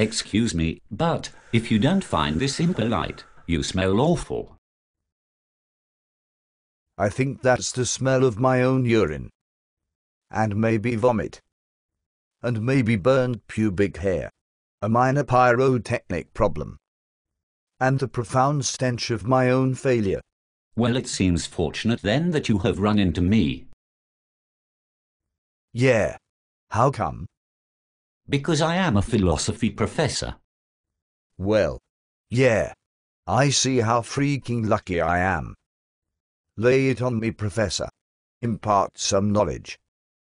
Excuse me, but if you don't find this impolite, you smell awful. I think that's the smell of my own urine. And maybe vomit. And maybe burned pubic hair. A minor pyrotechnic problem. And the profound stench of my own failure. Well, it seems fortunate then that you have run into me. Yeah. How come? Because I am a philosophy professor. Well, yeah. I see how freaking lucky I am. Lay it on me, Professor. Impart some knowledge.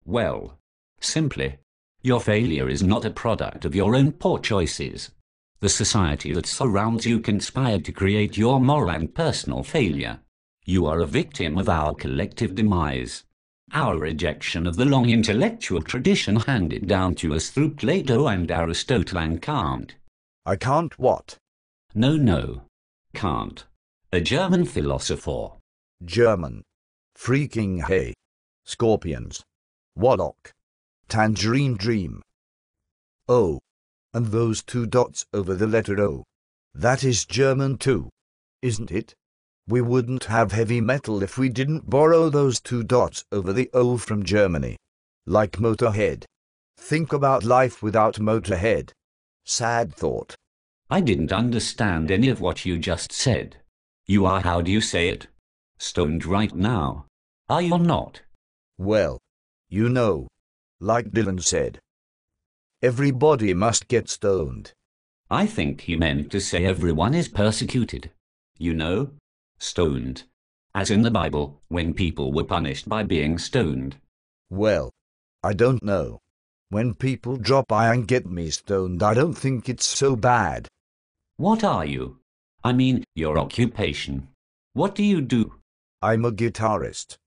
Well, simply, your failure is not a product of your own poor choices. The society that surrounds you conspired to create your moral and personal failure. You are a victim of our collective demise. Our rejection of the long intellectual tradition handed down to us through Plato and Aristotle and Kant. I can't what? No, Kant. A German philosopher. German. Freaking hey. Scorpions. Warlock. Tangerine dream. Oh. And those 2 dots over the letter O. That is German too, isn't it? We wouldn't have heavy metal if we didn't borrow those 2 dots over the O from Germany. Like Motorhead. Think about life without Motorhead. Sad thought. I didn't understand any of what you just said. You are, how do you say it? Stoned right now. Are you not? Well, you know, like Dylan said. Everybody must get stoned. I think he meant to say everyone is persecuted. You know, stoned. As in the Bible, when people were punished by being stoned. Well, I don't know. When people drop by and get me stoned, I don't think it's so bad. What are you? I mean, your occupation. What do you do? I'm a guitarist.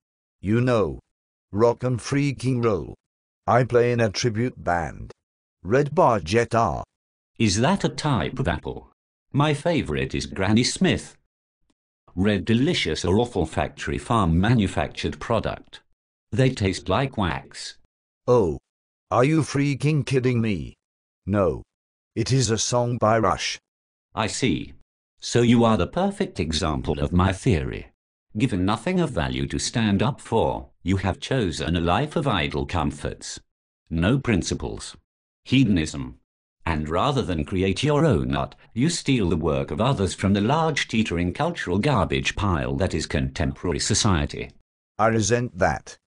You know, rock and freaking roll. I play in a tribute band. Red Bar Jet R. Is that a type of apple? My favorite is Granny Smith. Red Delicious or awful factory farm manufactured product. They taste like wax. Oh, are you freaking kidding me? No. It is a song by Rush. I see. So you are the perfect example of my theory. Given nothing of value to stand up for, you have chosen a life of idle comforts. No principles. Hedonism. And rather than create your own art, you steal the work of others from the large teetering cultural garbage pile that is contemporary society. I resent that.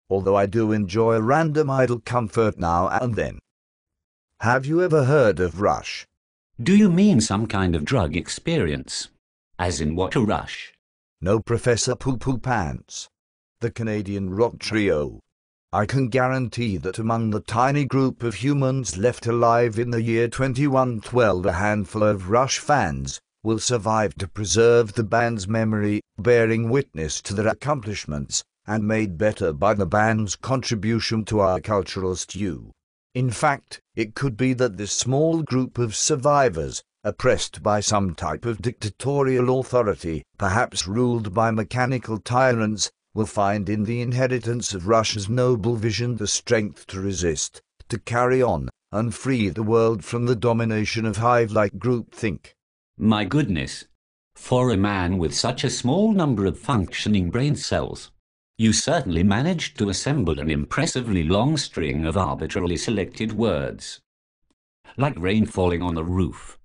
Although I do enjoy a random idle comfort now and then. Have you ever heard of Rush? Do you mean some kind of drug experience? As in what, a rush? No, Professor Poo Poo Pants. The Canadian rock trio. I can guarantee that among the tiny group of humans left alive in the year 2112, a handful of Rush fans will survive to preserve the band's memory, bearing witness to their accomplishments, and made better by the band's contribution to our cultural stew. In fact, it could be that this small group of survivors, oppressed by some type of dictatorial authority, perhaps ruled by mechanical tyrants, will find in the inheritance of Rush's noble vision the strength to resist, to carry on, and free the world from the domination of hive-like groupthink. My goodness! For a man with such a small number of functioning brain cells, you certainly managed to assemble an impressively long string of arbitrarily selected words. Like rain falling on a roof.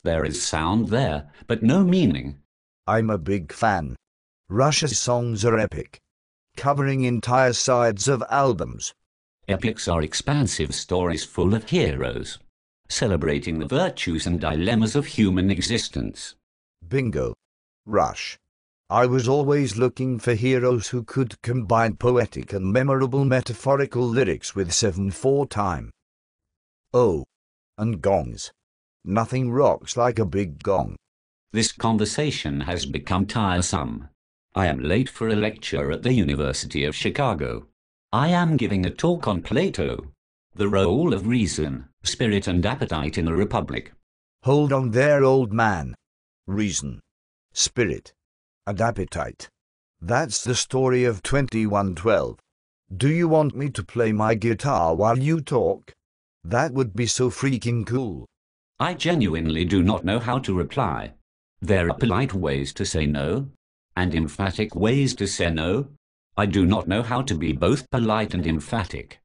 There is sound there, but no meaning. I'm a big fan. Rush's songs are epic, covering entire sides of albums. Epics are expansive stories full of heroes, celebrating the virtues and dilemmas of human existence. Bingo. Rush. I was always looking for heroes who could combine poetic and memorable metaphorical lyrics with 7/4 time. Oh. And gongs. Nothing rocks like a big gong. This conversation has become tiresome. I am late for a lecture at the University of Chicago. I am giving a talk on Plato, the role of reason, spirit and appetite in a republic. Hold on there, old man. Reason, spirit, and appetite. That's the story of 2112. Do you want me to play my guitar while you talk? That would be so freaking cool. I genuinely do not know how to reply. There are polite ways to say no, and emphatic ways to say no. I do not know how to be both polite and emphatic.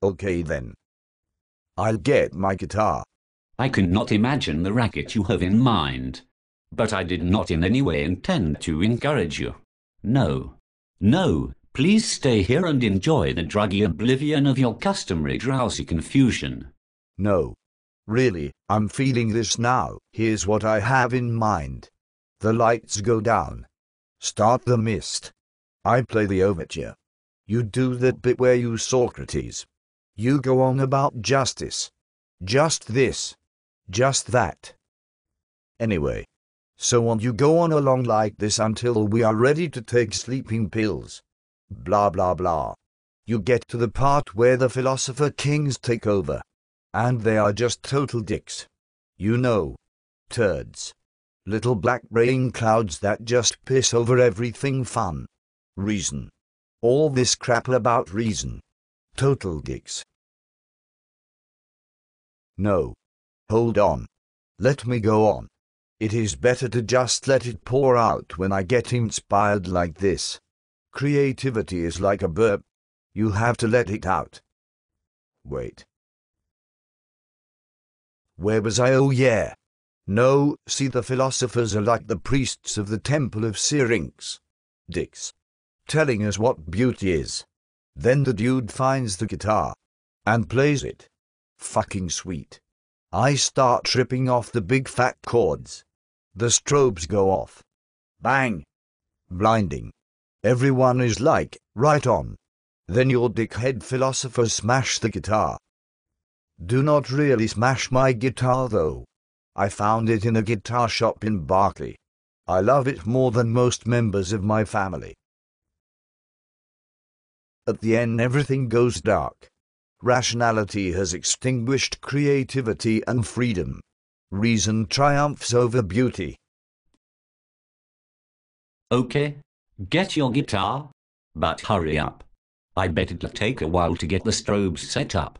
Okay then. I'll get my guitar. I cannot imagine the racket you have in mind. But I did not in any way intend to encourage you. No. No, please stay here and enjoy the druggy oblivion of your customary drowsy confusion. No. Really, I'm feeling this now. Here's what I have in mind. The lights go down. Start the mist. I play the overture. You do that bit where you Socrates. You go on about justice. Just this. Just that. Anyway. So on you go on along like this until we are ready to take sleeping pills. Blah blah blah. You get to the part where the philosopher kings take over. And they are just total dicks. You know. Turds. Little black rain clouds that just piss over everything fun. Reason. All this crap about reason. Total dicks. No. Hold on. Let me go on. It is better to just let it pour out when I get inspired like this. Creativity is like a burp. You have to let it out. Wait. Where was I? Oh yeah. No, see, the philosophers are like the priests of the temple of Syrinx. Dicks. Telling us what beauty is. Then the dude finds the guitar. And plays it. Fucking sweet. I start tripping off the big fat chords. The strobes go off. Bang. Blinding. Everyone is like, right on. Then your dickhead philosophers smash the guitar. Do not really smash my guitar though. I found it in a guitar shop in Berkeley. I love it more than most members of my family. At the end everything goes dark. Rationality has extinguished creativity and freedom. Reason triumphs over beauty. Okay, get your guitar, but hurry up. I bet it'll take a while to get the strobes set up.